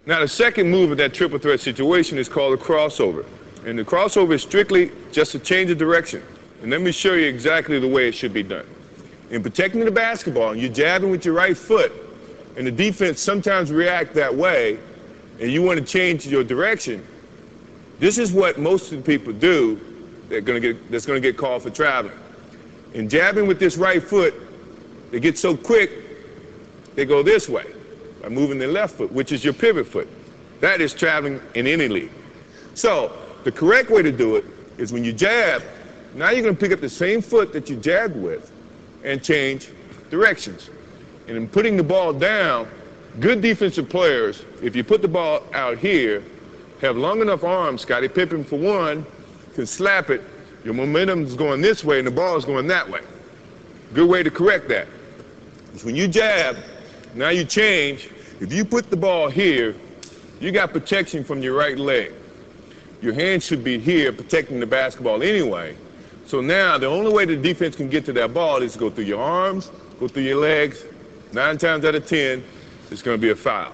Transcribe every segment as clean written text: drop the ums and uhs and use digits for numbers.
Now, the second move of that triple threat situation is called a crossover. And the crossover is strictly just a change of direction. And let me show you exactly the way it should be done. In protecting the basketball, you're jabbing with your right foot, and the defense sometimes react that way, and you want to change your direction. This is what most of the people do that's going to get called for traveling. In jabbing with this right foot, they get so quick, they go this way by moving their left foot, which is your pivot foot. That is traveling in any league. So the correct way to do it is when you jab, now you're going to pick up the same foot that you jabbed with and change directions. And in putting the ball down, good defensive players, if you put the ball out here, have long enough arms. Scottie Pippen, for one, can slap it. Your momentum is going this way and the ball is going that way. Good way to correct that is when you jab, now you change. If you put the ball here, you got protection from your right leg. Your hand should be here protecting the basketball anyway. So now the only way the defense can get to that ball is to go through your arms, go through your legs. 9 times out of 10, it's going to be a foul.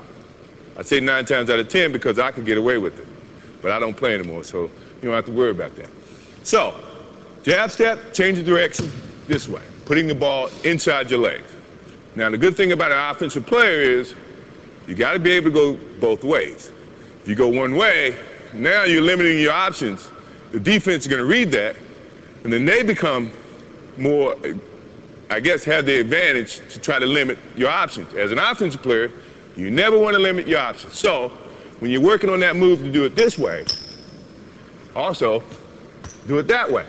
I say 9 times out of 10 because I could get away with it. But I don't play anymore, so you don't have to worry about that. So, jab step, change the direction this way, putting the ball inside your legs. Now, the good thing about an offensive player is you got to be able to go both ways. If you go one way, now you're limiting your options. The defense is going to read that, and then they become more, I guess, have the advantage to try to limit your options. As an offensive player, you never want to limit your options. So when you're working on that move to do it this way, also do it that way.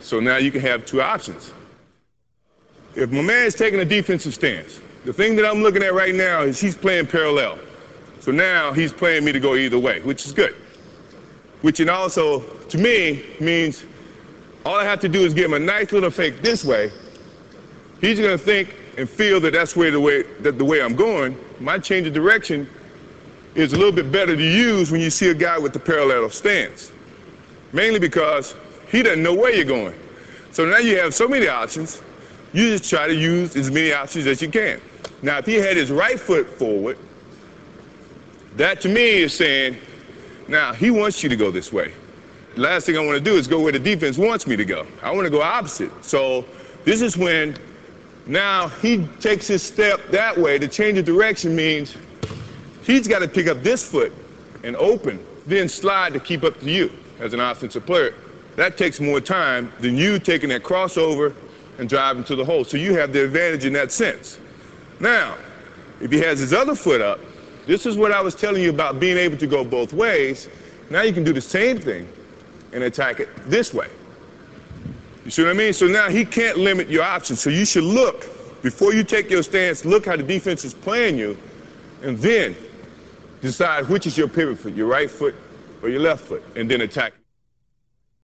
So now you can have 2 options. If my man's taking a defensive stance, the thing that I'm looking at right now is he's playing parallel. So now he's playing me to go either way, which is good. Which it also, to me, means all I have to do is give him a nice little fake this way. He's going to think and feel that that's the way I'm going. My change of direction is a little bit better to use when you see a guy with the parallel stance. Mainly because he doesn't know where you're going. So now you have so many options, you just try to use as many options as you can. Now, if he had his right foot forward, that to me is saying, now he wants you to go this way. The last thing I want to do is go where the defense wants me to go. I want to go opposite. So this is when now he takes his step that way. To change of direction means he's got to pick up this foot and open, then slide to keep up to you as an offensive player. That takes more time than you taking that crossover and driving to the hole. So you have the advantage in that sense. Now, if he has his other foot up, this is what I was telling you about being able to go both ways. Now you can do the same thing and attack it this way. You see what I mean? So now he can't limit your options. So you should look, before you take your stance, look how the defense is playing you, and then decide which is your pivot foot, your right foot or your left foot, and then attack.